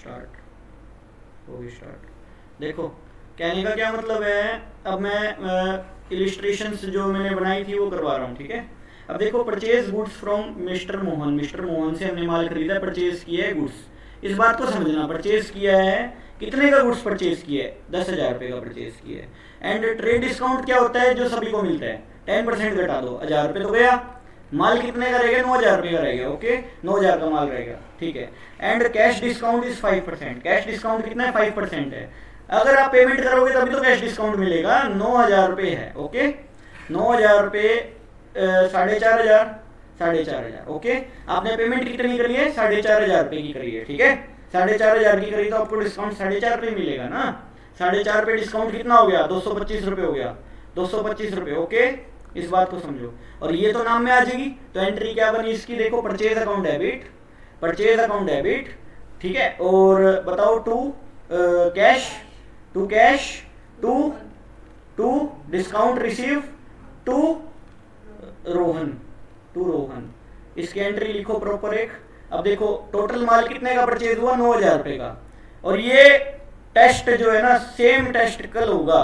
Start, हो गई start. देखो कहने का क्या मतलब है, अब मैं इलिस्ट्रेशंस जो मैंने बनाई थी वो करवा रहा हूँ, ठीक है। अब देखो purchase goods from mister Mohan, mister Mohan से हमने माल खरीदा, परचेज किया है गुड्स। इस बात को समझना, परचेज किया है, कितने का गुड्स परचेज किया है, 10,000 रुपये का परचेज किया है। एंड ट्रेड डिस्काउंट क्या होता है जो सभी को मिलता है, 10% घटा दो, 1,000 रुपये तो गया, माल कितने का रहेगा, 9,000 रुपये का रहेगा, ओके 9,000 का माल रहेगा, ठीक है। And cash discount is 5%, cash discount कितना है, 5% है। अगर आप पेमेंट करोगे तभी तो कैश डिस्काउंट मिलेगा, 9,000 रुपये है, ओके 9,000 रुपये 4,500, 4,500, ओके। आपने पेमेंट कितनी करी है, 4,500 रुपये की करी है, ठीक है। 4,500 की करी तो आपको डिस्काउंट 4,500 रुपये मिलेगा ना। 4,500 रुपये डिस्काउंट कितना हो गया, 225 रुपये हो गया, 225 रुपये, ओके। इस बात को समझो, और ये तो नाम में आ जाएगी। तो एंट्री क्या बनी इसकी, देखो purchase account debit, purchase account debit, ठीक है। और बताओ to cash, to cash, to discount receive, to Rohan, to Rohan. इसकी एंट्री लिखो प्रॉपर एक। अब देखो टोटल माल कितने का परचेज हुआ, 9,000 रुपये का। और ये टेस्ट जो है ना, सेम टेस्ट कल होगा,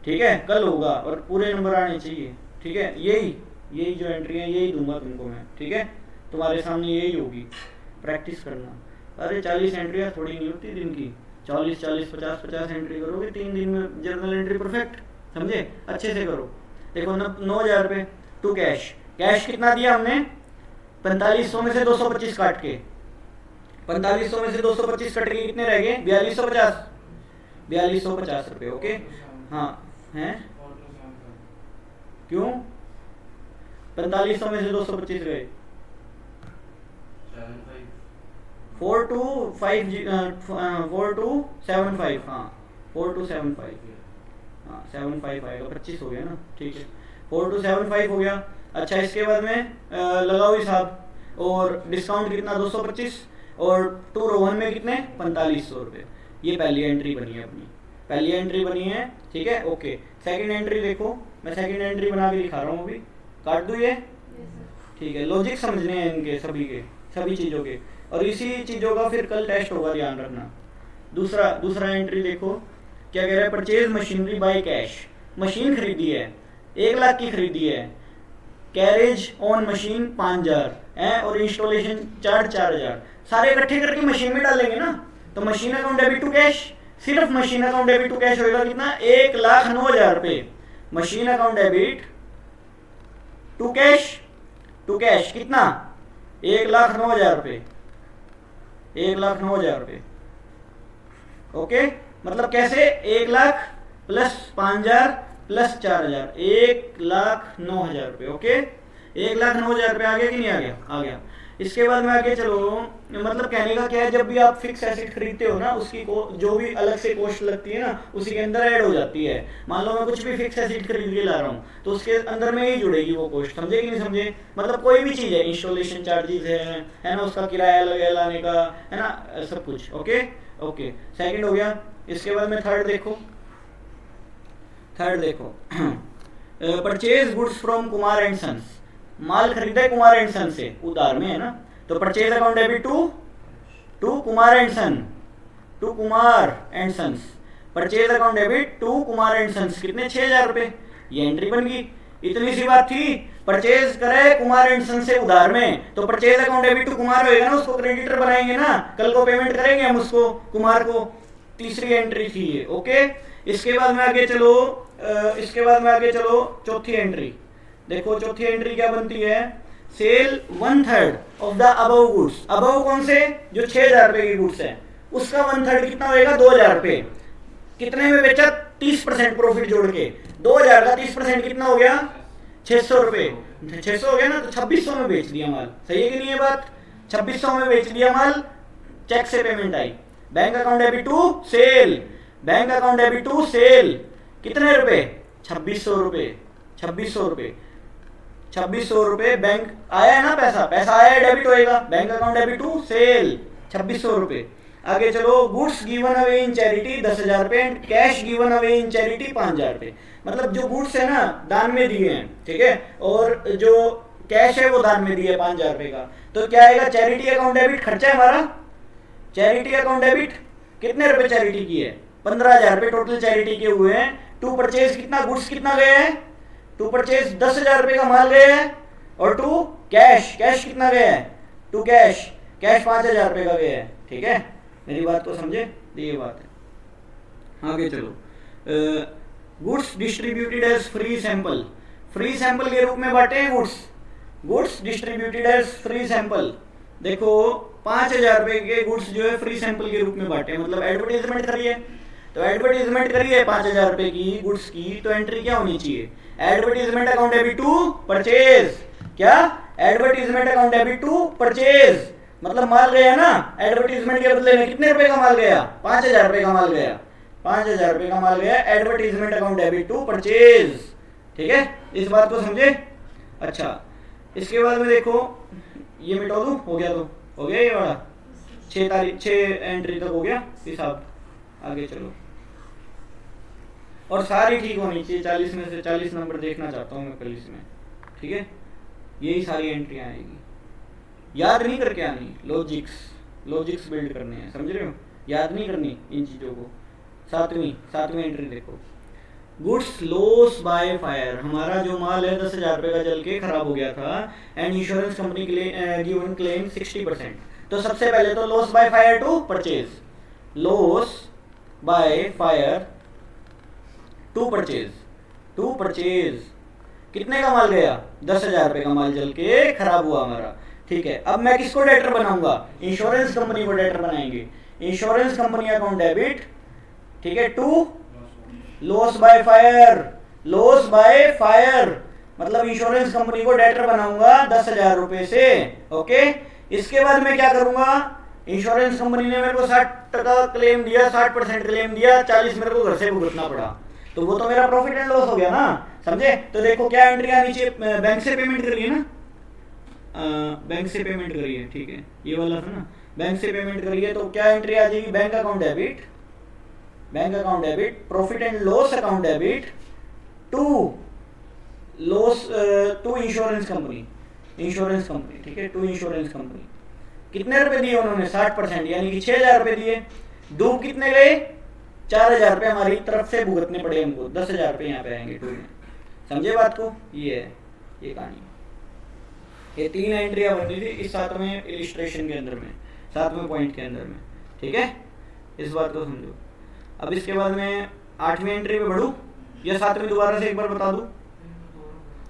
ठीक है, कल होगा, और पूरे नंबर आने चाहिए, ठीक है। यही जो एंट्री है यही दूंगा तुमको मैं, ठीक है, तुम्हारे सामने यही होगी, प्रैक्टिस करना। अरे 40 एंट्रियाँ थोड़ी नहीं होती दिन की, 40 40 50 50 एंट्री करोगे 3 दिन में, जर्नल एंट्री परफेक्ट, समझे, अच्छे से करो। देखो 9,000 रुपये टू कैश, कैश कितना दिया हमने, 4500 में से 225 काट के, 4500 में से 225 कट के कितने रह गए, 4250, 4250 रुपये, ओके। हाँ हैं, क्यों 4500 में से 225 गए, 4275, हाँ 4275, हाँ 75 आएगा, 25 हो गया ना, ठीक है, 4275 हो गया। अच्छा इसके बाद में लगाओ हिसाब, और डिस्काउंट कितना 225, और टू रोहन में कितने 4500 रुपये। ये पहली एंट्री बनी है अपनी, पहली एंट्री बनी है, ठीक है, ओके। सेकंड एंट्री देखो, मैं सेकंड एंट्री बना के दिखा रहा हूँ अभी, काट दूँ ये, ठीक है। लॉजिक समझने हैं इनके सभी के, सभी चीज़ों के, और इसी चीज़ों का फिर कल टेस्ट होगा, ध्यान रखना। दूसरा एंट्री देखो क्या कह रहा है, purchase machinery by cash, machine खरीदी है 1 लाख की खरीदी है, कैरेज ऑन मशीन 5,000 है, और इंस्टॉलेशन चार्ज 4,000, सारे इकट्ठे करके मशीन में डालेंगे ना, तो machine account debit to cash, सिर्फ machine account debit to cash होगा कितना, 1,09,000 रुपये। Machine account debit to cash, to cash कितना, 1,09,000 रुपये, 1,09,000 रुपये, ओके। मतलब कैसे, 1 लाख प्लस 5,000 प्लस 4,000, 1,09,000 रुपये, ओके। 1,09,000 रुपये आ गया कि नहीं आ गया, आ गया। इसके बाद में आगे चलो, मतलब कहने का क्या है, जब भी आप फिक्स एसेट खरीदते हो ना, उसकी जो भी अलग से कॉस्ट लगती है ना, उसी के अंदर ऐड हो जाती है। मान लो मैं कुछ भी फिक्स एसेट खरीद के ला रहा हूँ, तो उसके अंदर में ही जुड़ेगी वो कॉस्ट, समझे कि नहीं समझे। मतलब कोई भी चीज़ है, इंस्टॉलेशन चार्जेस है ना, उसका किराया लगेगा लाने का, है ना, सब कुछ, ओके ओके। सेकंड हो गया। इसके बाद में थर्ड देखो, थर्ड देखो purchase goods from Kumar and sons, माल खरीदा है कुमार एंड सन से, उधार में है ना, तो purchase account debit to Kumar and son, to Kumar and sons, purchase account debit to Kumar and sons, कितने 6,000 रुपये, ये एंट्री बन गई। इतनी सी बात थी, परचेज करे कुमार एंड सन से उधार में, तो purchase account debit to Kumar होएगा ना, उसको क्रेडिटर बनाएंगे ना, कल को पेमेंट करेंगे हम उसको, कुमार को। तीसरी एंट्री थी ये, ओके। इसके बाद में आगे चलो, इसके बाद में आगे चलो, चौथी एंट्री देखो। चौथी एंट्री क्या बनती है, sale 1/3 of the above goods, above कौन से, जो 6,000 रुपये की गुड्स है, उसका 1/3 कितना होएगा, 2,000 रुपये। कितने में बेचा, 30% प्रॉफिट जोड़ के, 2,000 का 30% कितना हो गया, 600 रुपये, 600 हो गया ना, तो 2600 में बेच दिया माल, सही है कि नहीं ये बात, 2600 में बेच दिया माल, चेक से पेमेंट आई। Bank account debit to sale, bank account debit to sale, कितने रुपए, 2600 रुपये, 2600 रुपये, 2600 रुपये बैंक आया है ना, पैसा आया है, डेबिट होएगा, bank account debit to sale 2600 रुपये। आगे चलो, goods given away in charity 10,000 रुपये and cash given away in charity 5,000 रुपये। मतलब जो गुड्स है ना दान में दिए हैं, ठीक है, और जो कैश है वो दान में दिए 5,000 रुपये का, तो क्या आएगा, चैरिटी अकाउंट डेबिट खर्चा है हमारा, चैरिटी अकाउंट डेबिट, कितने रुपए चैरिटी की है? 15,000 रुपए टोटल चैरिटी के हुए हैं। टू परचेज कितना, गुड्स कितना गया है? टू परचेज 10,000 रुपए का माल गया है। और टू कैश, कैश कितना गया है? टू कैश, कैश 5,000 रुपए का गया है। ठीक है, मेरी बात को समझे? ये बात है। आगे चलो। Goods distributed as free sample, free sample के रूप में बांटे हैं goods. Goods distributed as free sample, देखो 5,000 रुपए के गुड्स जो है फ्री सैंपल के रूप में बांटे, मतलब एडवर्टाइजमेंट करिए। तो एडवर्टाइजमेंट करिए 5,000 रुपए की गुड्स की, तो एंट्री क्या होनी चाहिए? Advertisement account debit to purchase. क्या? Advertisement account debit to purchase, मतलब माल गया ना, एडवर्टाइजमेंट के बदले में कितने रुपए का माल गया? 5,000 रुपए का माल गया, 5,000 रुपए का माल गया, advertisement account debit to purchase. ठीक है, इस बात को समझे? अच्छा, इसके बाद में देखो, ये मिटा दूं, हो गया? तो हो गया ये वाला 6 एंट्री तक हो गया हिसाब। आगे चलो, और सारी ठीक होनी चाहिए, 40 में से 40 नंबर देखना चाहता हूँ मैं कल इसमें। ठीक है, यही सारी एंट्रियाँ आएगी, याद नहीं करके आनी, लॉजिक्स बिल्ड करने हैं, समझ रहे हो? याद नहीं करनी इन चीज़ों को। सातवीं एंट्री देखो, गुड्स लॉस बाय फायर, हमारा जो माल है 10,000 रुपए का जल के खराब हो गया था, एंड इंश्योरेंस कंपनी के लिए गिवन क्लेम 60%। तो सबसे पहले तो loss by fire to purchase, loss by fire to purchase, कितने का माल गया? 10,000 रुपए का माल जल के खराब हुआ हमारा। ठीक है, अब मैं किसको डेटर बनाऊंगा? इंश्योरेंस कंपनी को डेटर बनाएंगे। इंश्योरेंस कंपनी अकाउंट डेबिट, ठीक है, टू लॉस बाय फायर, मतलब इंश्योरेंस कंपनी को डेटर बनाऊंगा 10,000 रुपए से। ओके, इसके बाद मैं क्या करूंगा? इंश्योरेंस कंपनी ने मेरे को 60% क्लेम दिया, 60% क्लेम दिया, 40 मेरे को घर से भुगतना पड़ा, तो वो तो मेरा प्रॉफिट एंड लॉस हो गया ना, समझे? तो देखो क्या एंट्री आनी चाहिए? बैंक से पेमेंट करिए ना, बैंक से पेमेंट करिए। ठीक है, ये वाला था ना, बैंक से पेमेंट करिए, तो क्या एंट्री आ जाएगी? Bank account debit, profit and loss account debit to insurance company, ठीक है, टू इंश्योरेंस कंपनी। कितने रुपए दिए उन्होंने? 60%, यानी कि 6,000 रुपए दिए। डूब कितने गए? 4,000 रुपए हमारी तरफ से भुगतने पड़े हमको, 10,000 रुपए यहाँ पे आएंगे टू में। समझे बात को? ये है ये कहानी। ये 3 एंट्रियां बननी थी इस 7वें इलिस्ट्रेशन के अंदर में, 7वें पॉइंट के अंदर में। ठीक है, इस बात को समझो। अब इसके बाद में 8वीं एंट्री में बढ़ूं या 7वीं दोबारा से एक बार बता दूं?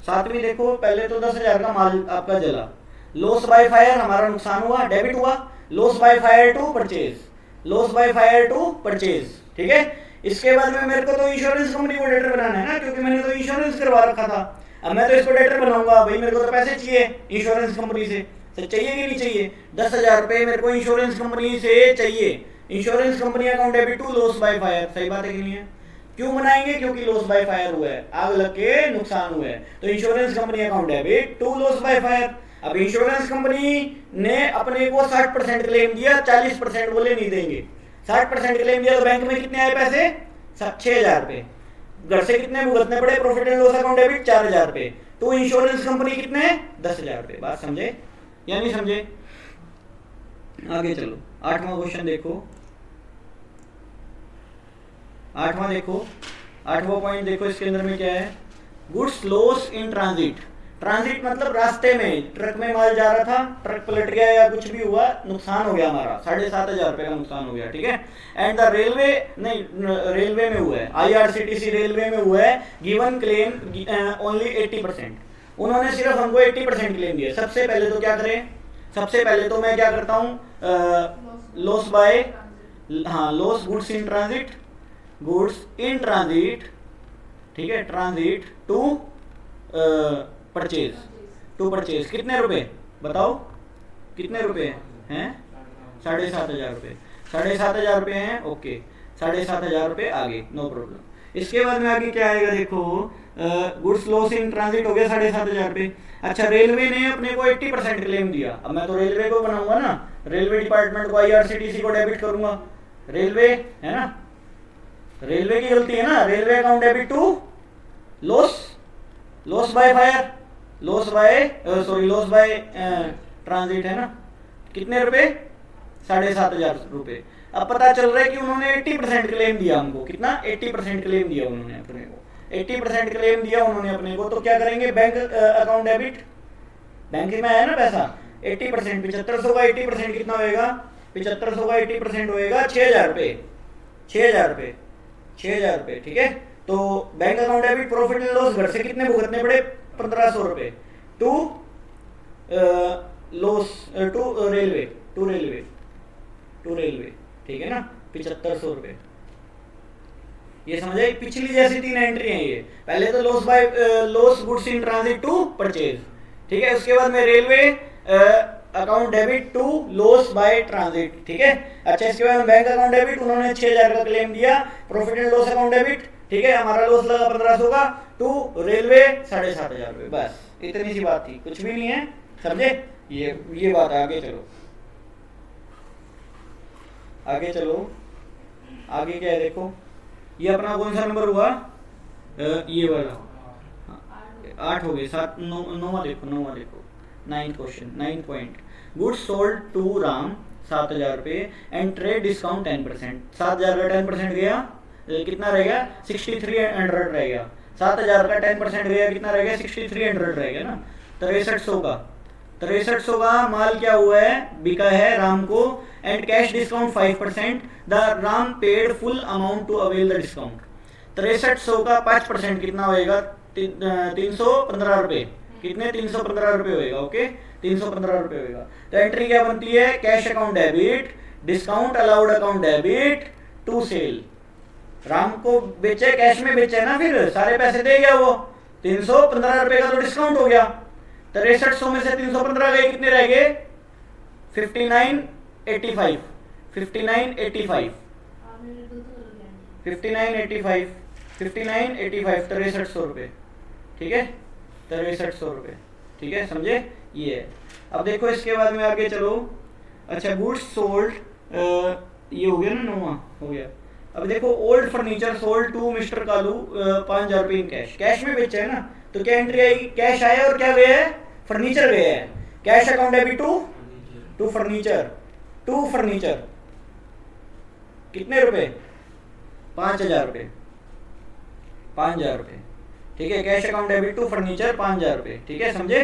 7वीं देखो, पहले तो 10,000 का माल आपका जला, लॉस बाय फायर, हमारा नुकसान हुआ, डेबिट हुआ, loss by fire to purchase. ठीक है, इसके बाद में मेरे को तो इंश्योरेंस कंपनी को डेटर बनाना है ना, क्योंकि मैंने तो इंश्योरेंस करवा रखा था। अब मैं तो इसको डेटर बनाऊंगा, भाई मेरे को तो पैसे चाहिए इंश्योरेंस कंपनी से, चाहिए कि नहीं चाहिए? 10,000 रुपए मेरे को इंश्योरेंस कंपनी से चाहिए। Insurance company account debit to loss by fire, सही बात है कि नहीं है? क्यों बनाएंगे? क्योंकि लॉस बाय फायर हुआ है, आग लग के नुकसान हुआ है, तो insurance company account debit to loss by fire. अब इंश्योरेंस कंपनी ने अपने को 60% क्लेम दिया, 40% बोले नहीं देंगे। 60% क्लेम दिया तो बैंक में कितने आए पैसे? 6,000 रुपए। घर से कितने भुगतने पड़े? Profit and loss account debit 4,000 रुपए। तो इंश्योरेंस कंपनी कितने? 10,000 रुपए। बात समझे या नहीं समझे? आगे चलो, 8वां क्वेश्चन देखो। 8वां पॉइंट देखो, इसके अंदर में क्या है? गुड्स लॉस इन ट्रांजिट मतलब रास्ते में ट्रक में माल जा रहा था, ट्रक पलट गया या कुछ भी हुआ, नुकसान हो गया हमारा, 7,500 रुपए का नुकसान हो गया। ठीक है, एंड द रेलवे में हुआ है, IRCTC रेलवे में हुआ है, गिवन क्लेम ओनली 80%। उन्होंने सिर्फ हमको 80% क्लेम दिया। सबसे पहले तो क्या करें? सबसे पहले तो मैं क्या करता हूँ? लॉस गुड्स इन ट्रांजिट, ठीक है, ट्रांजिट टू परचेज। कितने रुपए बताओ? कितने रुपए हैं? 7,500 रुपए। 7,500 रुपए हैं, ओके, 7,500 रुपए आगे, नो प्रॉब्लम। इसके बाद में आगे क्या आएगा? देखो, गुड्स लॉस इन ट्रांजिट हो गया 7,500 रुपए। अच्छा, रेलवे ने अपने को 80% क्लेम दिया। अब मैं तो रेलवे को बनाऊंगा ना, रेलवे डिपार्टमेंट को, IRCTC को डेबिट करूंगा। रेलवे है ना, रेलवे की गलती है ना, railway account debit to loss by fire, loss by transit है ना, कितने रुपए? 7,500 रुपये। अब पता चल रहा है कि उन्होंने 80% क्लेम दिया हमको, कितना 80% क्लेम दिया उन्होंने अपने को, 80% क्लेम दिया उन्होंने अपने को। तो क्या करेंगे, बैंक अकाउंट डेबिट, बैंक में आया ना पैसा 80%, 7500 का 80% कितना होएगा, 7500 का 80% होएगा 6,000 रुपये, 6,000 रुपये, 6,000 रुपये, ठीक है। तो bank account debit profit and loss घर से कितने भुगतने पड़े, 1500 रुपये to loss to railway, to railway, ठीक है ना, 7500 रुपये। ये समझ आई, पिछली जैसी 3 एंट्री है ये। पहले तो loss goods in transit to purchase, ठीक है। उसके बाद में railway account debit to loss by transit, ठीक है। अच्छा, इसके बाद बैंक अकाउंट डेबिट, उन्होंने 6,000 का क्लेम दिया, profit and loss account debit, ठीक है, हमारा लॉस लगा 1500 का, टू रेलवे 7,500 रुपये। बस इतनी सी बात थी, कुछ भी नहीं है, समझे। ये बात है। आगे चलो, आगे चलो, आगे क्या है देखो, ये अपना कौन सा नंबर हुआ, ये वाला 8 हो गए, 7 9वां देखो, 9वां देखो, 9th question, 9 point. Goods sold to Ram 7,000 रुपये एंड ट्रेड डिस्काउंट 10%। 7,000 का 10% गया, कितना रह गया, 6,300 रह गया। 7,000 का 10% गया, कितना रह गया, 6,300 रह गया ना, 6300 का। 6300 का माल क्या हुआ है, बिका है राम को, and cash discount 5%, the Ram paid full amount to avail the discount. 6300 का 5% कितना होएगा, 315 रुपये, कितने, 315 रुपये होएगा, ओके, 315 रुपये होएगा। तो एंट्री क्या बनती है, cash account debit, discount allowed account debit to sale. Ram को बेचे, कैश में बेचे ना, फिर सारे पैसे दे गया वो, 315 रुपये का तो डिस्काउंट हो गया। 6300 में से 315 गए, कितने रह गए, 5985, 5985, 5985, 5985, 6300 रुपये, ठीक है, 6300 रुपये, ठीक है, समझे। ये है। अब देखो इसके बाद में आगे चलो। अच्छा, गुड्स सोल्ड, ये हो गया ना, 9वां हो गया। अब देखो, old furniture sold to mister Kalu 5,000 रुपये इन कैश, कैश में बेचा है ना, तो क्या एंट्री आएगी, कैश आया और क्या गया है, फर्नीचर गया है। Cash account debit to furniture, कितने रुपए, 5,000 रुपये, 5,000 रुपये, ठीक है। Cash account debit to furniture 5,000 रुपये, ठीक है, समझे।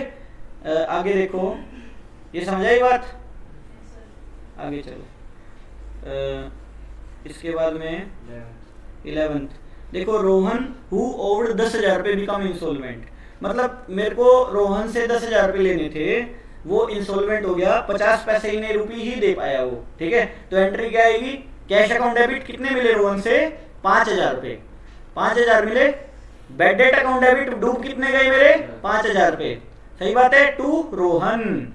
आगे देखो, ये समझ आई बात। आगे चलो, इसके बाद में 11th देखो, रोहन हु ओव्ड 10,000 रुपये बिकम इंस्टॉलमेंट। मतलब मेरे को रोहन से 10,000 रुपये लेने थे, वो इंस्टॉलमेंट हो गया, 50 पैसे ही रुपये ही दे पाया वो, ठीक है। तो एंट्री क्या आएगी, कैश अकाउंट डेबिट कितने मिले रोहन से, 5,000 रुपये, 5,000 मिले। बैड डेट अकाउंट डेबिट डूब कितने गए मेरे, 5,000 रुपये, सही बात है। टू रोहन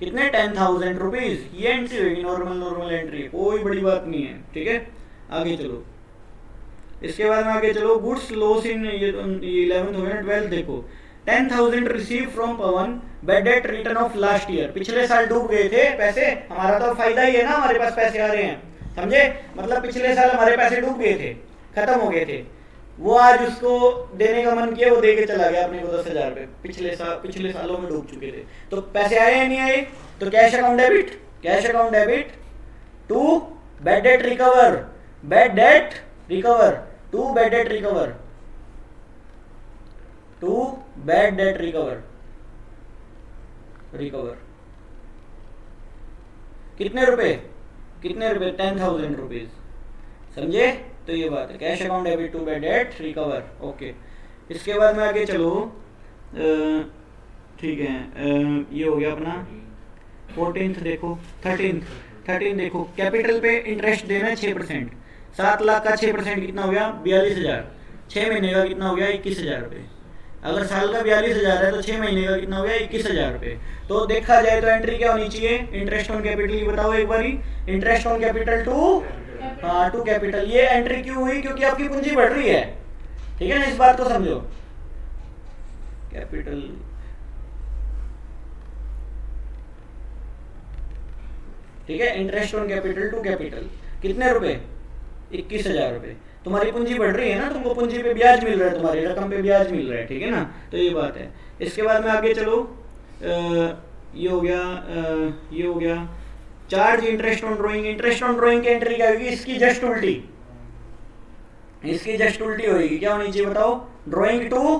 कितने, 10,000 रुपीज। ये एंट्री होगी, नॉर्मल एंट्री, कोई बड़ी बात नहीं है, ठीक है। आगे चलो, इसके बाद में आगे चलो, गुड्स लॉस इन 11th हो गया। 12th देखो, 10,000 receive from Pawan, bad debt return of last year. पिछले साल डूब गए थे पैसे, हमारा तो फायदा ही है ना, हमारे पास पैसे आ रहे हैं, समझे। मतलब पिछले साल हमारे पैसे डूब गए थे, खत्म हो गए थे, वो आज उसको देने का मन किया, वो दे के चला गया अपने को 10,000 रुपये, पिछले सालों में डूब चुके थे, तो पैसे आए या नहीं आए। तो cash account debit to bad debt recover, to bad debt recover, कितने रुपए, 10,000 रुपीज, समझे। तो ये बात है, cash account debit to bad debt recover, okay. इसके बाद में आगे चलो, ठीक है, ये हो गया अपना 14th देखो। 13 देखो, कैपिटल पे इंटरेस्ट देना है 6%, 7 लाख का 6% कितना हो गया, 42,000। 6 महीने का कितना हो गया, 21,000 रुपये। अगर साल का 42,000 है तो 6 महीने का कितना हो गया, 21,000 रुपये। तो देखा जाए तो एंट्री क्या होनी चाहिए, इंटरेस्ट ऑन कैपिटल की बताओ एक बारी। Interest on capital to capital. ये एंट्री क्यों हुई, क्योंकि आपकी पूंजी बढ़ रही है, ठीक है ना, इस बात को समझो। कैपिटल, ठीक है, interest on capital to capital, कितने रुपए, 21,000 रुपये। तुम्हारी पूंजी बढ़ रही है ना, तुमको पूंजी पे ब्याज मिल रहा है, तुम्हारी रकम पे ब्याज मिल रहा है, ठीक है ना। तो ये बात है। इसके बाद में आगे चलो, ये हो गया charge interest on drawing, interest on drawing की एंट्री क्या होगी, इसकी जस्ट उल्टी, इसकी जस्ट उल्टी होगी, क्या होनी चाहिए बताओ, ड्राइंग टू,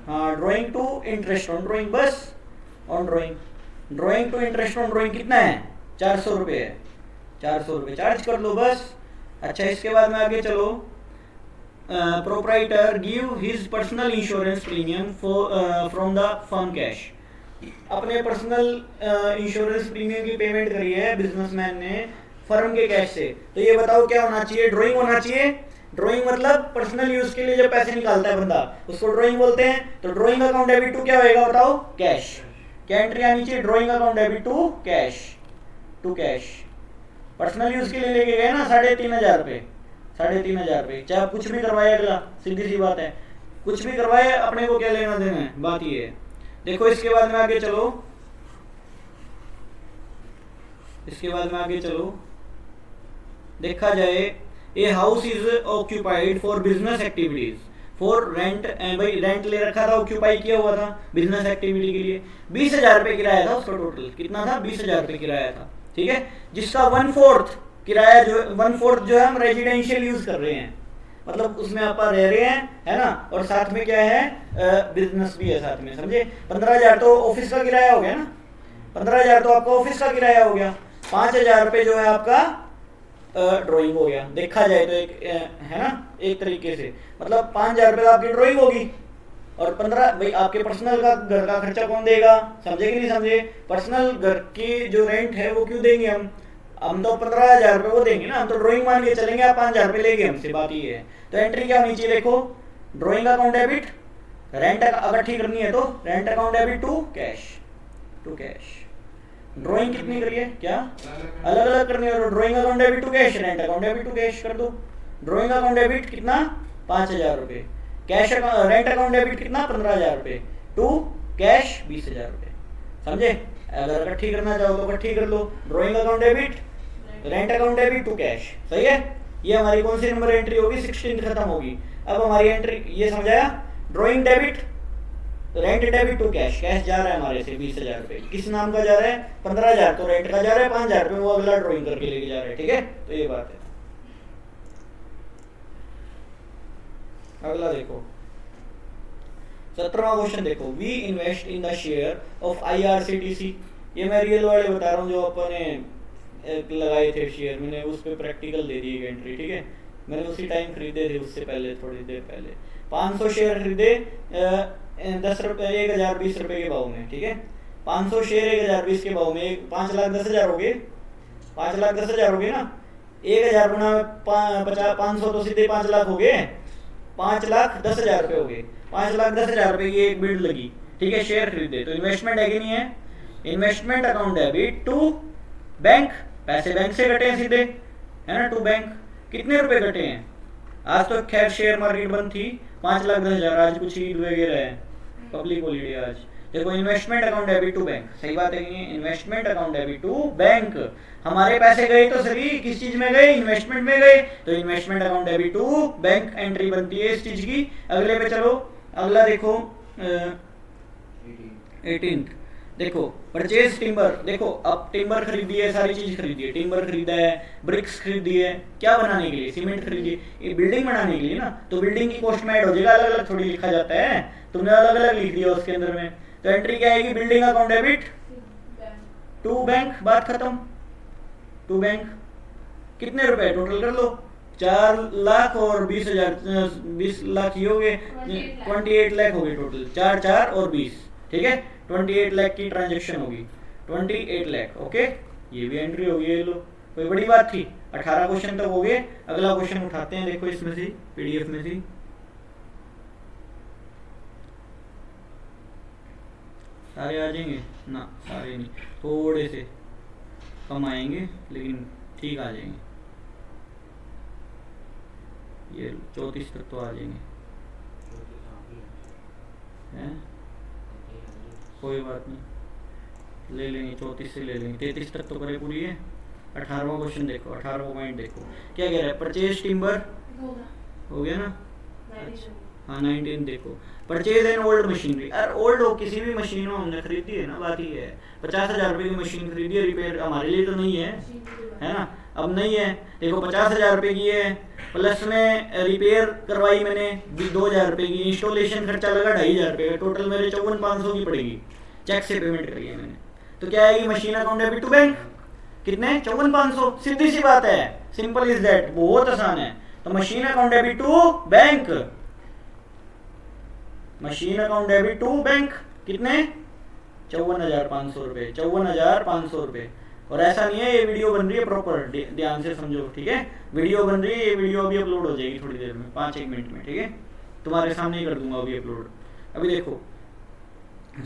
हाँ drawing to interest on drawing, बस on drawing, drawing to interest on drawing कितना है, 400 रुपये है, 400 रुपये चार्ज कर लो बस। अच्छा इसके बाद में आगे चलो, proprietor give his personal insurance premium from the firm cash, अपने पर्सनल इंश्योरेंस प्रीमियम की पेमेंट करी है बिजनेसमैन ने फर्म के कैश से, तो ये बताओ क्या होना चाहिए, ड्राइंग होना चाहिए। ड्राइंग मतलब पर्सनल यूज के लिए जो पैसे निकालता है बंदा उसको ड्राइंग बोलते हैं। तो ड्राइंग अकाउंट डेबिट टू क्या होएगा बताओ, कैश। क्या एंट्री आनी चाहिए, drawing account debit to cash, to cash. Personal use के लिए लेके गए ना 3,500 रुपये, 3,500 रुपये, चाहे आप कुछ भी करवाए, अगला सीधी सी बात है, कुछ भी करवाए अपने को क्या लेना देना है, बात ये है। देखो इसके बाद में आगे चलो, इसके बाद में आगे चलो, देखा जाए a house is occupied for business activities for rent, भाई रेंट ले रखा था, ऑक्यूपाई किया हुआ था बिजनेस एक्टिविटी के लिए, 20,000 रुपये किराया था उसका, टोटल कितना था, 20,000 रुपये किराया था, ठीक है, जिसका 1/4 किराया जो 1/4 जो है हम रेजिडेंशियल यूज कर रहे हैं, मतलब उसमें आप रह रहे हैं, है ना, और साथ में क्या है, बिजनेस भी है साथ में, समझे। 15,000 तो ऑफिस का किराया हो गया ना, 15,000 तो आपका ऑफिस का किराया हो गया, 5,000 रुपये जो है आपका ड्राइंग हो गया, देखा जाए तो एक है ना, एक तरीके से मतलब 5,000 रुपये आपकी ड्राइंग होगी, और 15 भाई आपके पर्सनल का घर का खर्चा कौन देगा, समझे कि नहीं समझे। पर्सनल घर की जो रेंट है वो क्यों देंगे हम तो 15,000 रुपये वो देंगे ना, हम तो ड्राइंग मान के चलेंगे, आप 5,000 रुपये लेंगे हमसे, बात ये है। तो एंट्री क्या होनी चाहिए, देखो ड्राइंग अकाउंट डेबिट, रेंट अगर ठीक करनी है तो rent account debit to cash, to cash. Drawing कितनी करिए, क्या अलग अलग करनी है, drawing account debit to cash, rent account debit to cash कर दो। ड्राइंग अकाउंट डेबिट कितना, 5,000 रुपये, कैश रेंट अकाउंट डेबिट कितना, 15,000 रुपये, टू कैश 20,000 रुपये, समझे। अगर इकट्ठी करना चाहो तो इकट्ठी कर लो, drawing account debit, rent account debit to cash, सही है। ये हमारी कौन सी नंबर एंट्री होगी, 16 खत्म होगी। अब हमारी एंट्री ये समझाया, drawing debit, rent debit to cash, cash जा रहा है हमारे से 20,000 रुपये, किस नाम का जा रहा है, 15,000 तो रेंट का जा रहा है, 5,000 रुपये वो अगला ड्राइंग करके लेके जा रहा है, ठीक है। तो ये बात है। अगला देखो 17वां क्वेश्चन देखो, we invest in the share of IRCTC, ये मैं रियल वाले बता रहा हूँ जो अपने लगाए थे शेयर, मैंने उस पर प्रैक्टिकल दे दी एंट्री, ठीक है। मैंने उसी टाइम खरीदे थे, उससे पहले थोड़ी देर पहले 500 शेयर खरीदे 10 रुपये 1,020 रुपये के भाव में, ठीक है। 500 शेयर 1,020 के भाव में 5,10,000 हो गए, 5,10,000 हो गए ना, 1,000 गुना 500 तो सीधे 5 लाख हो गए, 5,10,000 रुपये हो गए, 5,10,000 रुपये की एक बिल्ड लगी, ठीक है, शेयर खरीदे। तो इन्वेस्टमेंट है कि नहीं है, investment account debit to bank, पैसे बैंक से कटे हैं सीधे, है ना, टू बैंक। कितने रुपए कटे हैं, आज तो खैर शेयर मार्केट बंद थी, 5,10,000, आज कुछ ईद वगैरह है, पब्लिक हॉलीडे आज। देखो investment account debit to bank, सही बात है कि नहीं, investment account debit to bank, हमारे पैसे गए तो सभी किस चीज में गए, इन्वेस्टमेंट में गए, तो investment account debit to bank entry बनती है इस चीज की। अगले पे चलो, अगला देखो 18th, देखो परचेज टिम्बर, देखो अब टिम्बर खरीदी है, सारी चीज खरीदी है, टिम्बर खरीदा है, ब्रिक्स खरीदी है, क्या बनाने के लिए, सीमेंट खरीदी है, ये बिल्डिंग बनाने के लिए ना, तो बिल्डिंग की कॉस्ट में ऐड हो जाएगा, अलग अलग थोड़ी लिखा जाता है, तुमने अलग अलग लिख दिया उसके अंदर में। तो एंट्री क्या आएगी, building account debit to bank, बात खत्म, टू बैंक। कितने रुपए टोटल कर लो, 4 लाख और 20,000, 20 लाख ही हो गए, 28 लाख हो गए टोटल, 4 4 और 20, ठीक है, 28 लाख की ट्रांजेक्शन होगी, 28 लाख, ओके। ये भी एंट्री होगी, ये लो, कोई बड़ी बात थी। 18 क्वेश्चन तक हो गए। अगला क्वेश्चन उठाते हैं, देखो इसमें से PDF में से, सारे आ जाएंगे ना, सारे नहीं, थोड़े से कम आएंगे लेकिन ठीक आ जाएंगे, ये 34 तक तो आ जाएंगे, हैं कोई बात नहीं, ले लेंगे 34 से ले लेंगे, 33 तक तो करे पूरी है। 18वां क्वेश्चन देखो, 18वां पॉइंट देखो क्या कह रहा है, परचेज टिम्बर हो गया ना, हाँ 19 देखो, परचेज एन ओल्ड मशीनरी। अरे ओल्ड हो किसी भी मशीन हो हमने खरीदी है ना, बात ही है। 50,000 रुपये की मशीन खरीदी है, रिपेयर हमारे लिए तो नहीं है ना, अब नहीं है। देखो 50,000 रुपये की है, प्लस में रिपेयर करवाई मैंने 2,000 रुपये की, इंस्टॉलेशन खर्चा लगा 2,500 रुपये, टोटल मेरे 54,500 की पड़ेगी। चेक से पेमेंट करी है मैंने, तो क्या आएगी machine account debit to bank, कितने 54,500। सीधी सी बात है, सिंपल इज दैट, बहुत आसान है। तो machine account debit to bank, machine account debit to bank कितने 54,500 रुपये, 54,500 रुपये। और ऐसा नहीं है, ये वीडियो बन रही है प्रॉपर, ध्यान से समझो, ठीक है। वीडियो बन रही है, ये वीडियो अभी अपलोड हो जाएगी थोड़ी देर में, 5-1 मिनट में, ठीक है। तुम्हारे सामने ही कर दूंगा अभी अपलोड। अभी देखो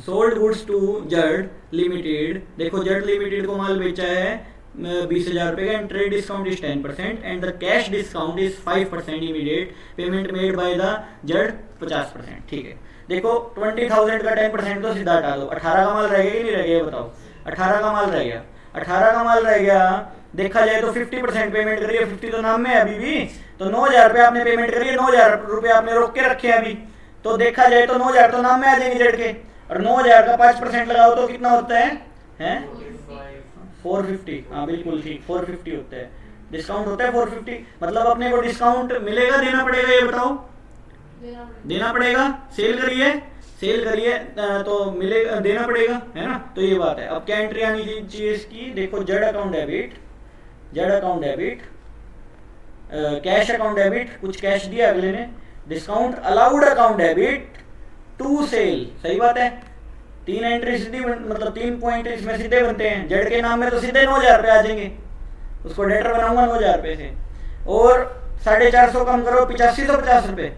सोल्ड गुड्स टू जड लिमिटेड, देखो जड लिमिटेड को माल बेचा है 20,000 रुपये का, and trade discount is 10% and the cash discount is 5% immediate payment made by the जड 50%, ठीक है। देखो 20,000 का 10% तो सीधा हटा दो, 18 का माल रह गया कि नहीं रह गया बताओ, 18 का माल रह गया, 18 का माल रह गया। देखा जाए तो 50% पेमेंट करिए, 50 तो नाम में है अभी भी, तो 9,000 रुपये आपने पेमेंट करिए, 9,000 रुपये आपने रोक के रखे अभी, तो देखा जाए तो 9,000 तो नाम में आ जाएंगे जड़ के, और 9,000 का 5% लगाओ तो कितना होता है 450। हाँ बिल्कुल ठीक, 450 होता है, डिस्काउंट होता है 450। मतलब अपने को डिस्काउंट मिलेगा, देना पड़ेगा, ये बताओ, देना पड़ेगा। सेल करिए तो मिलेगा, देना पड़ेगा, है ना। तो ये बात है। अब क्या एंट्री आनी चाहिए इसकी, देखो Z account debit, cash account debit, कुछ कैश दिया अगले ने, discount allowed account debit to sale, सही बात है। 3 एंट्री सीधी, मतलब 3 पॉइंट इसमें सीधे बनते हैं। जेड के नाम में तो सीधे 9,000 रुपये आ जाएंगे, उसको डेटर बनाऊंगा 9,000 रुपये से, और 450 कम करो 8550 रुपये,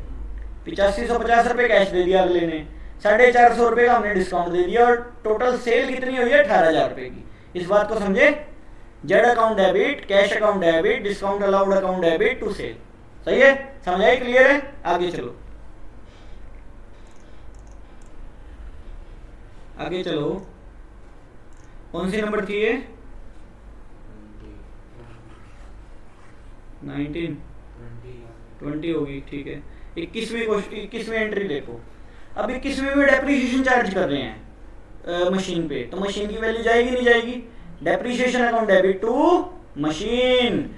8550 रुपये कैश दे दिया अगले ने, 450 रुपये का हमने डिस्काउंट दे दिया, और टोटल सेल कितनी हुई है 18,000 रुपये की। इस बात को समझे, Z account debit, cash account debit, discount allowed account debit to sale, सही है, समझ आई, क्लियर है। आगे चलो, आगे चलो, कौन सी नंबर थी ये 19 20 होगी, ठीक है। 21वीं एंट्री देखो, अब 21वीं में डेप्रीशिएशन चार्ज कर रहे हैं मशीन पे, तो मशीन की वैल्यू जाएगी नहीं जाएगी, depreciation account debit to machine,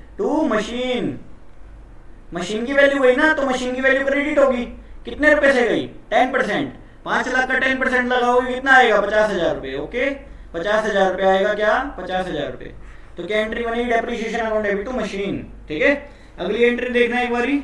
machine की वैल्यू गई ना, तो मशीन की वैल्यू क्रेडिट होगी, कितने रुपए से गई 10%, 5 लाख का 10% लगाओगे कितना आएगा 50,000 रुपये, ओके 50,000 रुपये आएगा, क्या 50,000 रुपये। तो क्या एंट्री बनेगी, depreciation account debit to machine, ठीक है। अगली एंट्री देखना एक बारी,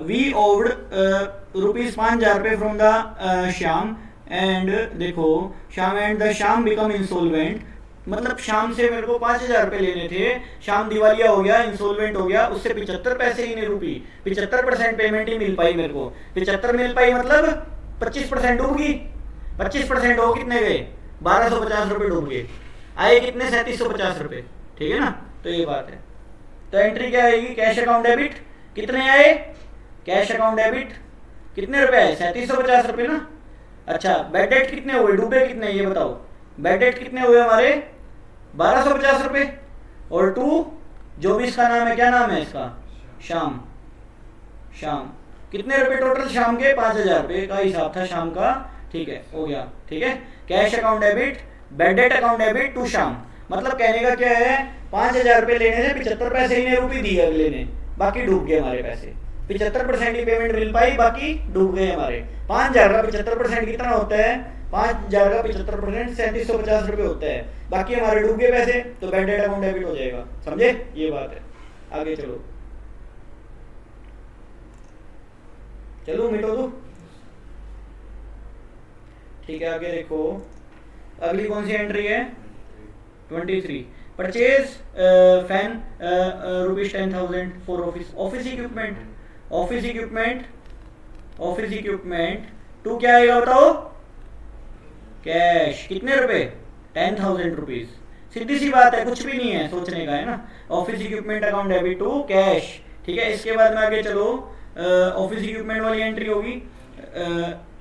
वी ओव्ड ₹5,000 रुपये फ्रॉम द श्याम, एंड देखो Shyam and the Shyam become insolvent, मतलब शाम से मेरे को 5,000 रुपये लेने थे, शाम दिवालिया हो गया, इंसोल्वेंट हो गया, उससे 75 पैसे ही नहीं रुपी, 75% पेमेंट ही मिल पाई मेरे को, 75 मिल पाई, मतलब 25% डूब गई, 25% हो कितने गए 1,250 रुपये डूब गए, आए कितने 3,750 रुपये, ठीक है ना। तो ये बात है। तो एंट्री क्या आएगी, कैश अकाउंट डेबिट, कितने आए कैश अकाउंट डेबिट, कितने रुपए आए 3,750 रुपये ना। अच्छा बैड डेट कितने हुए, डूबे कितने ये बताओ, बैड डेट कितने हुए हमारे 1,250 रुपये, और टू जो भी इसका नाम है, क्या नाम है इसका, शाम, कितने रुपए टोटल शाम के 5,000 रुपये का हिसाब था शाम का, ठीक है, हो गया, ठीक है। Cash account debit, bad debt account debit to Sham, मतलब कहने का क्या है, 5,000 रुपये लेने से 75 पैसे ही ने रुपये दिए अगले ने, बाकी डूब गए हमारे पैसे, 75% की पेमेंट मिल पाई, बाकी डूब गए हमारे। 5,000 का 75% कितना होता है, 5,000 का 75% 3,750 रुपये होता है, बाकी हमारे डूब गए पैसे, तो बैड डेट अकाउंट डेबिट हो जाएगा, समझे, ये बात है। आगे चलो, मिटो दो, ठीक है। आगे देखो, अगली कौन सी एंट्री है 23, purchase fan ₹10,000 for office equipment to क्या आएगा बताओ, कैश, कितने रुपए 10,000 रुपीज, सीधी सी बात है, कुछ भी नहीं है सोचने का, है ना। Office equipment account debit to cash, ठीक है। इसके बाद में आगे चलो, ऑफिस इक्विपमेंट वाली एंट्री होगी।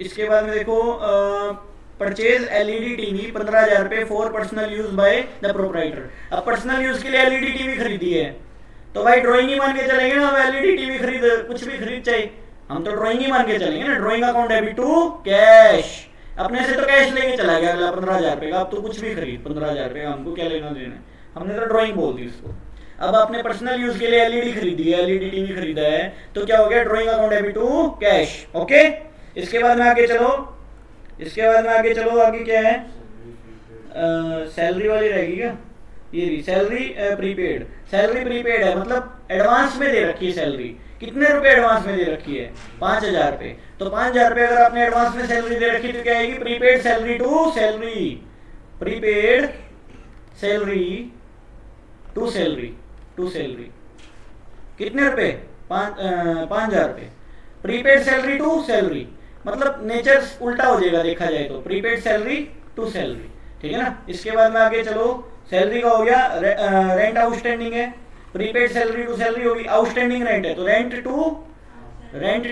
इसके बाद में देखो, परचेज एलईडी टीवी 15,000 रुपये for personal use by the proprietor. अब पर्सनल यूज के लिए एलईडी टीवी खरीदी है, तो भाई ड्राइंग ही मान के चलेंगे ना, एलईडी टीवी खरीद, कुछ भी खरीद चाहिए, हम तो ड्राइंग ही मान के चलेंगे ना, drawing account debit to cash. अपने से तो कैश लेके चला गया अगला 15,000 रुपये का, अब तो कुछ भी खरीद 15,000 रुपये का, हमको क्या लेना देना, हमने तो ड्राइंग बोल दी उसको। अब आपने पर्सनल यूज के लिए एलईडी खरीदी है, एलईडी टीवी खरीदा है, तो क्या हो गया, drawing account debit to cash. Okay, इसके बाद में आगे चलो, आगे क्या है, सैलरी वाली रहेगी क्या, ये भी सैलरी प्रीपेड। सैलरी प्रीपेड है मतलब एडवांस में दे रखी है सैलरी। कितने रुपए एडवांस में दे रखी है, 5,000 रुपए। तो 5,000 रुपए अगर आपने एडवांस में सैलरी दे रखी तो क्या आएगी, prepaid salary to salary, prepaid salary to salary, to salary. कितने रुपए, 5,000 रुपए। प्रीपेड सैलरी टू सैलरी मतलब नेचर उल्टा हो जाएगा देखा जाए तो, प्रीपेड सैलरी टू सैलरी, ठीक है ना। इसके बाद में आगे चलो, सैलरी का हो गया, रेंट आउटस्टैंडिंग है, प्रीपेड सैलरी टू सैलरी होगी, आउटस्टैंडिंग रेंट है तो रेंट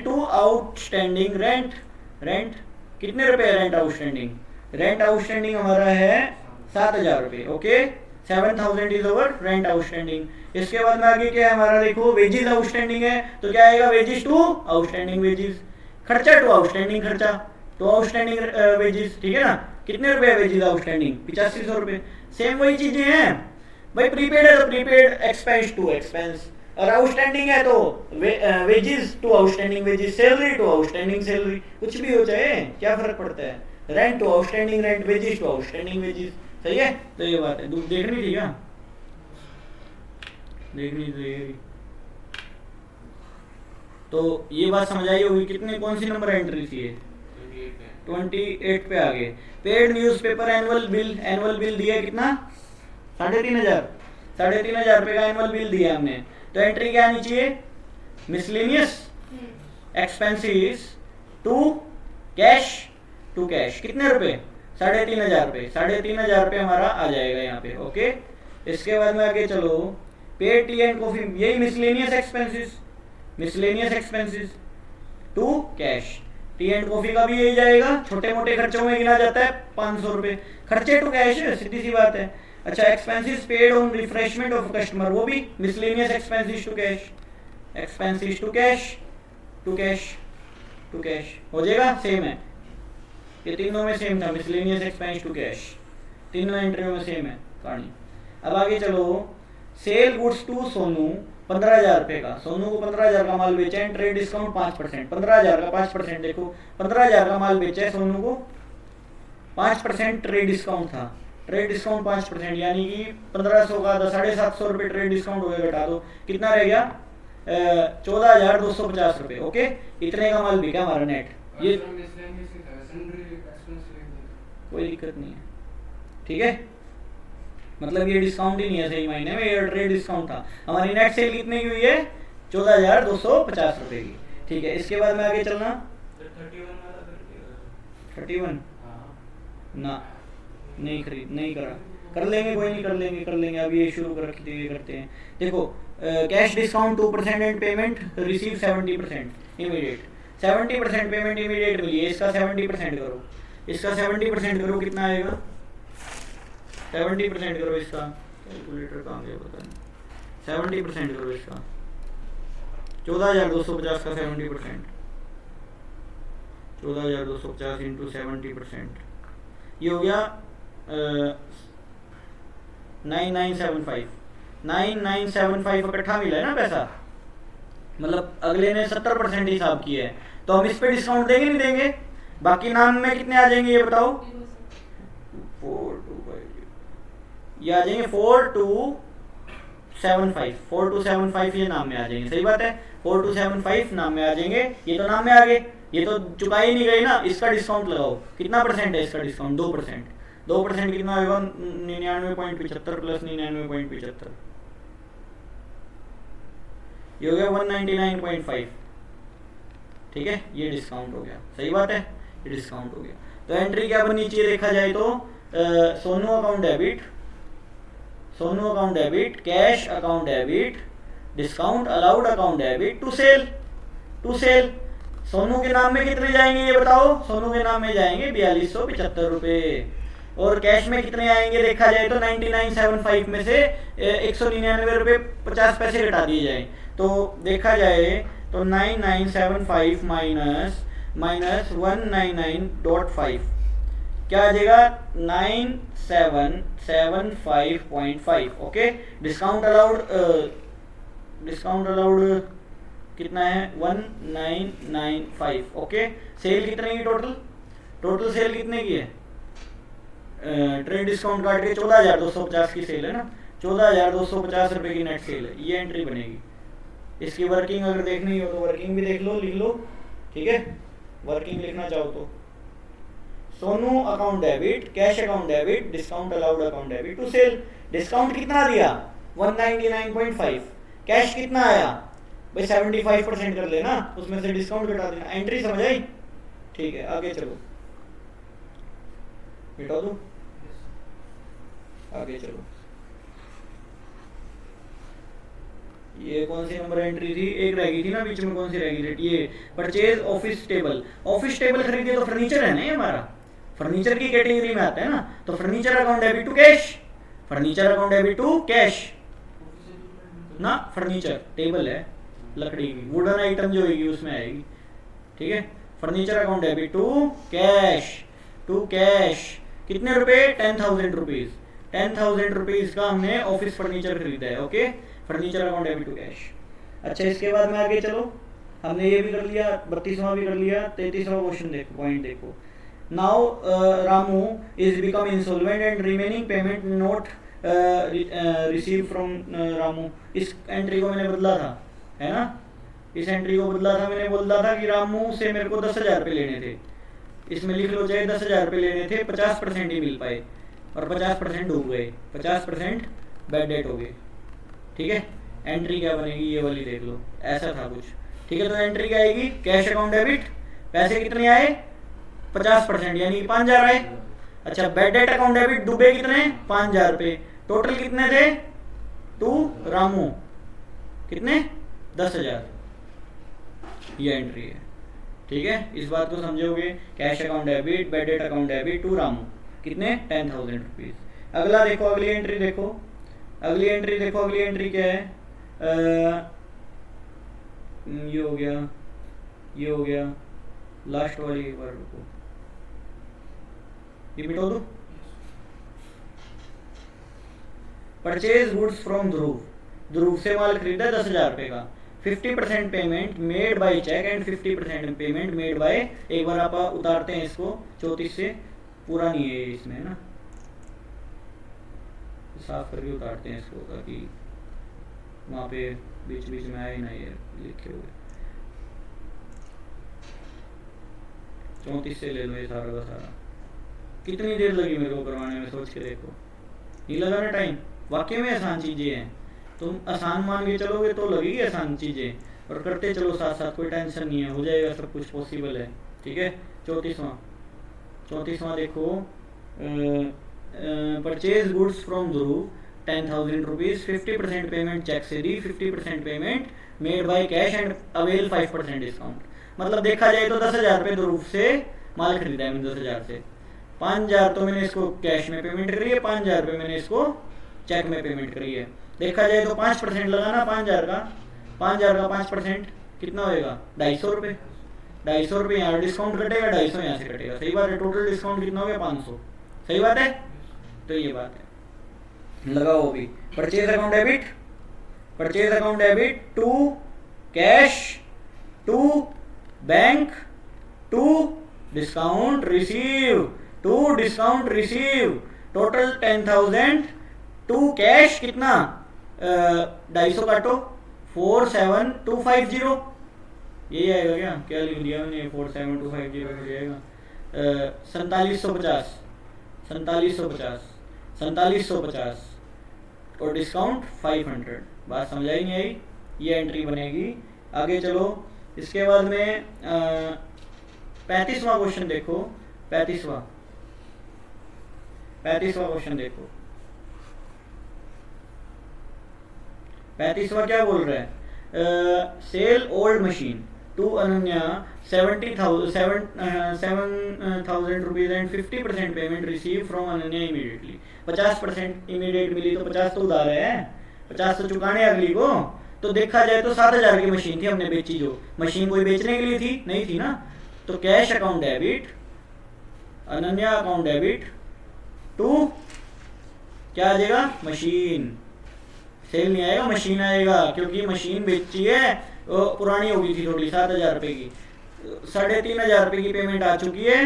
टू आउटस्टैंडिंग रेंट कितने रुपए है, रेंट आउटस्टैंडिंग हमारा है 7,000 रुपए। Okay, 7,000 is over rent outstanding. इसके बाद में आगे क्या है हमारा, देखो वेजेस आउटस्टैंडिंग है तो क्या आएगा, वेजेस टू आउटस्टैंडिंग वेजेस, खर्चा टू आउटस्टैंडिंग खर्चा, तो आउटस्टैंडिंग वेजेस, ठीक है ना। कितने रुपए वेजेस आउटस्टैंडिंग, 8500 रुपए। सेम वही चीजें हैं भाई, प्रीपेड है तो प्रीपेड एक्सपेंस टू एक्सपेंस, और आउटस्टैंडिंग है तो wages to outstanding wages, salary to outstanding salary, कुछ भी हो जाए क्या फर्क पड़ता है, rent to outstanding rent, wages to outstanding wages. सही है, तो ये बात है, देखनी थी क्या, देखनी थी। तो ये बात समझ आई होगी। कितने, कौन सी नंबर एंट्री थी ये, 28 पे आ गए। पेड न्यूज़पेपर एनुअल बिल दिया कितना, 3,500 रुपए का एनुअल बिल दिया हमने, तो एंट्री क्या आनी चाहिए, मिसलेनियस एक्सपेंसेस टू कैश। कितने रुपए, 3,500 रुपए, 3,500 रुपए हमारा आ जाएगा यहाँ पे। ओके, इसके बाद में आगे चलो, पे टी एंड कॉफी, यही miscellaneous expenses to cash. Tea and coffee का भी यही जाएगा, छोटे मोटे खर्चों में गिना जाता है 500 रुपए, खर्चे टू कैश, सीधी सी बात है। अच्छा, expenses paid on refreshment of customer, वो भी मिसलेनियस एक्सपेंसेस टू कैश हो जाएगा, सेम है, ये तीनों में सेम था, मिसलेनियस एक्सपेंस टू कैश, तीनों एंट्रियों में सेम है कहानी। अब आगे चलो, सेल गुड्स टू सोनू 15,000 रुपए का, सोनू को 15,000 का माल बेचा है, ट्रेड डिस्काउंट 5%, 15,000 का 5%, देखो 15,000 का माल बेचा है सोनू को, 5% ट्रेड डिस्काउंट था, ट्रेड डिस्काउंट 5%, यानी कि 1500 का 750 रुपए ट्रेड डिस्काउंट हो गया, घटा दो कितना रह गया, 14,250 रुपए। ओके, इतने का माल बिका हमारा नेट, ये कोई दिक्कत नहीं है, ठीक है, मतलब ये डिस्काउंट ही नहीं है, सही मायने में ये ट्रेड डिस्काउंट था। हमारी नेट सेल कितने की हुई है, 14,250 रुपए की, ठीक है। इसके बाद में आगे चलना, 31 ना, नहीं करा, कर लेंगे, कोई नहीं, कर लेंगे, अभी ये शुरू कर करते हैं। देखो, cash discount 2% and payment receive 70% immediate, 70% payment immediate मिली है, इसका 70% करो, इसका 70% करो, कितना आएगा, 70% करो इसका, कैलकुलेटर कहाँ गया पता नहीं, 70% करो इसका, 14,250 का 70%, 14,250 इंटू 70%, ये हो गया 9975 इकट्ठा मिला है ना पैसा, मतलब अगले ने 70% हिसाब किया है, तो हम इस पे डिस्काउंट देंगे नहीं देंगे, बाकी नाम में कितने आ जाएंगे ये बताओ, 4275, ये आ जाएंगे 4275 ये नाम में आ जाएंगे, सही बात है, 4275 नाम में आ जाएंगे, ये तो नाम में आ गए, ये तो चुकाई नहीं गई ना, इसका डिस्काउंट लगाओ, कितना परसेंट है इसका डिस्काउंट, 2% कितना होगा, 99.75 प्लस 99.75, ये हो गया 199.5, ठीक है, ये डिस्काउंट हो गया, सही बात है, ये डिस्काउंट हो गया। तो एंट्री क्या बननी चाहिए देखा जाए तो, Sonu account debit, cash account debit, discount allowed account debit to sale. Sonu के नाम में कितने जाएंगे ये बताओ, सोनू के नाम में जाएंगे 4275 रुपए, और कैश में कितने आएंगे देखा जाए तो 9975 में से 199 रुपए 50 पैसे घटा दिए जाए, तो देखा जाए तो 9975 माइनस 199.5 क्या आ जाएगा 9775.5। ओके, डिस्काउंट अलाउड कितना है 1995। ओके, सेल कितने की टोटल सेल कितने की है ट्रेड डिस्काउंट काट के 14,250 की सेल है ना, 14,250 रुपए की नेट सेल है, ये एंट्री बनेगी। इसकी वर्किंग अगर देखनी हो तो वर्किंग भी देख लो, लिख लो, ठीक है, वर्किंग लिखना चाहो तो Sonu account debit, cash account debit, discount allowed account debit to sale. Discount कितना दिया 199.5, कैश कितना आया भाई 75% कर लेना, उसमें से डिस्काउंट घटा देना। एंट्री समझ आई? ठीक है, आगे चलो, मिटा दो, आगे चलो। ये कौन सी नंबर एंट्री थी, एक रह गई थी ना बीच में, कौन सी रह गई थी, ये purchase office table. Office table खरीदे तो फर्नीचर है ना, ये हमारा फर्नीचर की कैटेगरी में आता है ना, तो furniture account debit to cash, furniture account debit to cash ना, फर्नीचर टेबल है लकड़ी की, वुडन आइटम जो होगी उसमें आएगी, ठीक है। Furniture account debit to cash कितने रुपए 10,000 रुपीज, 10,000 रुपीज का हमने ऑफिस फर्नीचर खरीदा है। Okay, furniture account debit to cash. अच्छा, इसके बाद में आगे चलो, हमने ये भी कर लिया, 32वां भी कर लिया, 33वां क्वेश्चन देखो, पॉइंट देखो। Now Ramu is become insolvent and remaining payment not receive from Ramu. इस एंट्री को मैंने बदला था, है ना, इस एंट्री को बदला था, मैंने बोला था कि रामू से मेरे को 10,000 रुपये लेने थे, इसमें लिख लो चाहे 10,000 रुपये लेने थे, 50% ही मिल पाए और 50% डूब गए, 50% बैड डेट हो गए, ठीक है। एंट्री क्या बनेगी ये वाली देख लो, ऐसा था कुछ, ठीक है। तो एंट्री क्या आएगी, कैश अकाउंट डेबिट, पैसे कितने आए 50% यानी 5,000 आए। अच्छा, बैड डेट अकाउंट डेबिट डूबे कितने 5,000 रुपये, टोटल कितने थे टू रामू कितने 10,000, ये एंट्री है, ठीक है। इस बात को समझोगे, cash account debit, bad debt account debit to Ramu कितने 10,000 रुपीज। अगला देखो, अगली एंट्री देखो, अगली एंट्री क्या है, ये हो गया, लास्ट वाली एक बार रुको, ये मिटा दो। परचेज गुड्स फ्रॉम ध्रुव से माल खरीदा 10,000 रुपए का, 50% payment made by cheque and 50% payment made by, एक बार आप उतारते हैं इसको 34 से, पूरा नहीं है इसमें ना, साफ करके उतारते हैं इसको ताकि वहाँ पे बीच में आए ना ये लिखे हुए। 34 से ले लो ये सारा का सारा। कितनी देर लगी मेरे को करवाने में, सोच के देखो, नहीं लगा ना टाइम। वाकई में आसान चीज़ें हैं, तुम आसान मान के चलोगे तो लगेगी आसान चीज़ें, और करते चलो साथ साथ, कोई टेंशन नहीं है, हो जाएगा, सब कुछ पॉसिबल है, ठीक है। 34वां देखो, purchase goods from Dhruv 10,000 rupees, 50% payment cheque से दी, 50% payment made by cash and avail 5% discount. मतलब देखा जाए तो 10,000 रुपये ध्रुव से माल खरीदा है मैंने, 10,000 से 5,000 तो मैंने इसको कैश में पेमेंट करी है, 5,000 रुपये मैंने इसको चेक में पेमेंट करी है। देखा जाए तो 5% लगाना 5,000 का, 5% कितना होएगा 250 रुपये, 250 रुपये यहाँ डिस्काउंट कटेगा, 250 यहाँ से कटेगा, सही बात है। टोटल डिस्काउंट कितना हो गया 500, सही बात है। तो ये बात है, लगाओ भी। Purchase account debit to cash to bank to discount receive, total 10,000 to cash कितना 250 काटो 47,250, यही आएगा क्या लिख दिया मैंने, 47,250 हो जाएगा 4750 और डिस्काउंट 500। बात समझ आई नहीं आई, ये एंट्री बनेगी। आगे चलो, इसके बाद में 35वां क्वेश्चन देखो, 35वां क्वेश्चन देखो, 35वां क्या बोल रहा है, sell old machine to Ananya 7,000 rupees and 50% payment receive from Ananya immediately. 50% immediate मिली तो 50 तो उधार है, 50 तो चुकाने अगली को, तो देखा जाए तो 7,000 की मशीन थी, हमने बेची जो मशीन कोई बेचने के लिए थी नहीं थी ना। तो cash account debit, Ananya account debit to क्या आ जाएगा, मशीन। सेल नहीं आएगा, मशीन आएगा, क्योंकि मशीन बेची है, वो पुरानी हो गई थी थोड़ी, 7,000 रुपये की। 3,500 रुपये की पेमेंट आ चुकी है,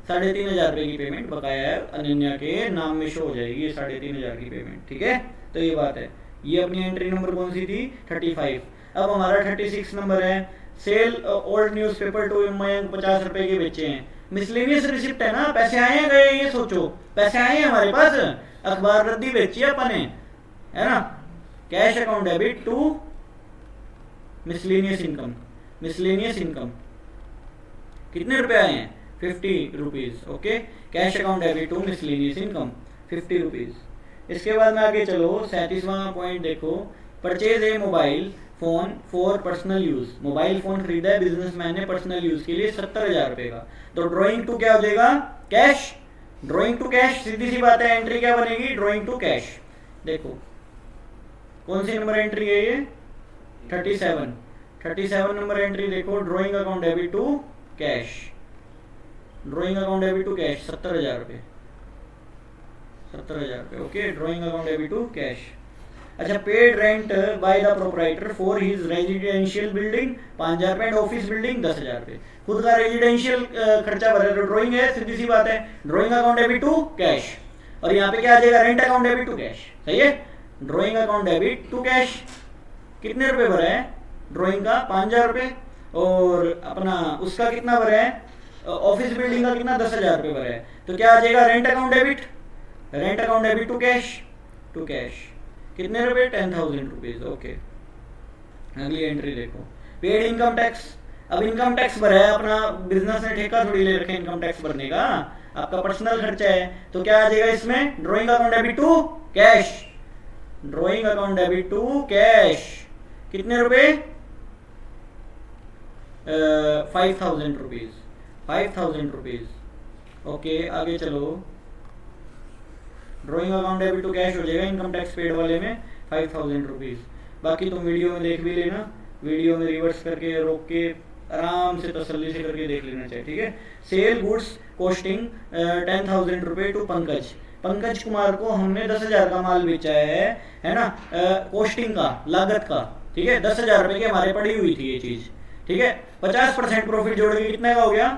3,500 रुपये की पेमेंट बकाया है, अनन्या के नाम में शो हो जाएगी 3,500 की पेमेंट, ठीक है। तो ये बात है। ये अपनी एंट्री नंबर कौन सी थी, 35। अब हमारा 36 नंबर है, sell old newspaper to Mayank 50 रुपए के बेचे हैं। मिसलेनियस रिसिप्ट है ना, पैसे आए हैं गए, ये सोचो पैसे आए हैं हमारे पास, अखबार रद्दी बेची है अपन ने, है ना। Cash account debit to miscellaneous income, miscellaneous income कितने रुपए आए हैं, 50 rupees, okay. Cash account debit to miscellaneous income 50 rupees. इसके बाद में आगे चलो, 37वां पॉइंट देखो, purchase a mobile phone for personal use. Mobile phone खरीदा है बिजनेसमैन ने पर्सनल यूज के लिए 70,000 रुपए का। तो ड्रॉइंग टू क्या हो जाएगा, कैश, ड्रॉइंग टू कैश, सीधी सी बात है, एंट्री क्या बनेगी, ड्रॉइंग टू कैश। देखो कौन सी नंबर एंट्री है ये, 37 नंबर एंट्री देखो, drawing account debit to cash, drawing account debit to cash 70,000 रुपए, 70,000 रुपए, okay. Drawing account debit to cash. अच्छा, paid rent by the proprietor for his residential building 5,000 रुपए, ऑफिस बिल्डिंग 10,000 रुपए। खुद का रेजिडेंशियल खर्चा भरे, तो ड्रॉइंग है, सीधी सी बात है, drawing account debit to cash. और यहाँ पे क्या आ जाएगा, rent account debit to cash, सही है। Drawing account debit to cash, कितने रुपए भरे हैं, ड्रॉइंग का 5,000 रुपए, और अपना उसका कितना भरे है, ऑफिस बिल्डिंग का कितना 10,000 रुपए भरे है। तो क्या आ जाएगा, rent account debit, rent account debit to cash, to cash कितने रुपए, 10,000 रुपीज, ओके। अगली एंट्री देखो, पेड इनकम टैक्स। अब इनकम टैक्स भरा है, अपना बिजनेस ने ठेका थोड़ी ले रखे इनकम टैक्स भरने का, आपका पर्सनल खर्चा है। तो क्या आ जाएगा इसमें, drawing account debit to cash, drawing account debit to cash कितने रुपए, 5,000 रुपीज, 5,000 रुपीज, ओके। आगे चलो, drawing account debit to cash हो जाएगा इनकम टैक्स पेड वाले में 5,000 रुपीज। बाकी तुम वीडियो में देख भी लेना, वीडियो में रिवर्स करके रोक के आराम से तसल्ली से करके देख लेना चाहिए, ठीक है। सेल गुड्स कॉस्टिंग 10,000 रुपए टू पंकज, पंकज कुमार को हमने 10,000 का माल बेचा है ना, कॉस्टिंग का, लागत का, ठीक है। 10,000 रुपए की हमारे पड़ी हुई थी ये चीज, ठीक है। 50% प्रॉफिट जोड़ के कितने का हो गया,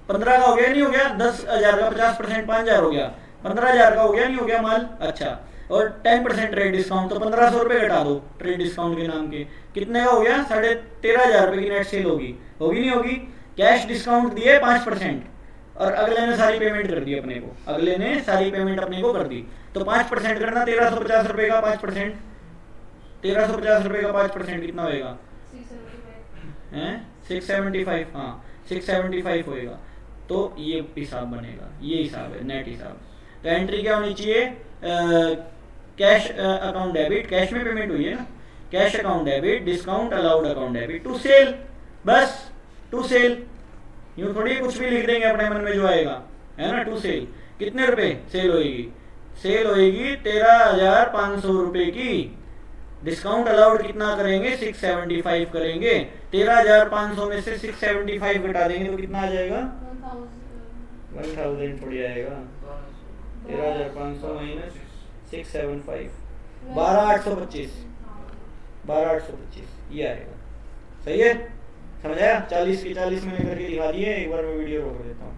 15 का हो गया, नहीं हो गया, 10,000 का 50% 5,000 हो गया, 15,000 का हो गया, नहीं हो गया माल, अच्छा। और 10% ट्रेड डिस्काउंट, तो 1,500 रुपए घटा दो ट्रेड डिस्काउंट के नाम के, कितने का हो गया, 13,500 रुपए की नेट सेल होगी, होगी नहीं होगी। कैश डिस्काउंट दिए 5%, और अगले ने सारी पेमेंट कर दी अपने को, अगले ने सारी पेमेंट अपने को कर दी, तो 5% करना, 1,350 रुपए का 5%, 1,350 रुपए का 5% कितना होएगा, 675, हाँ 675 होएगा। तो ये हिसाब बनेगा, ये हिसाब है नेट हिसाब। तो एंट्री क्या होनी चाहिए, कैश अकाउंट डेबिट, कैश में पेमेंट हुई है ना, cash account debit, discount allowed account debit to sale, बस टू सेल, यूं थोड़ी कुछ भी लिख देंगे अपने मन में जो आएगा, है ना। टू सेल कितने रुपए सेल होएगी, सेल होएगी 13,500 रुपए की, डिस्काउंट अलाउड कितना करेंगे, 675 करेंगे, 13,500 में से 675 घटा देंगे तो कितना आ जाएगा, 1,000 थोड़ी आएगा, 13,500 माइनस 675, 12,825, 12,825 ये आएगा, सही है, समझ आया। 40 की 40 मैंने करके दिखा दिए, एक बार मैं वीडियो रोक देता हूँ।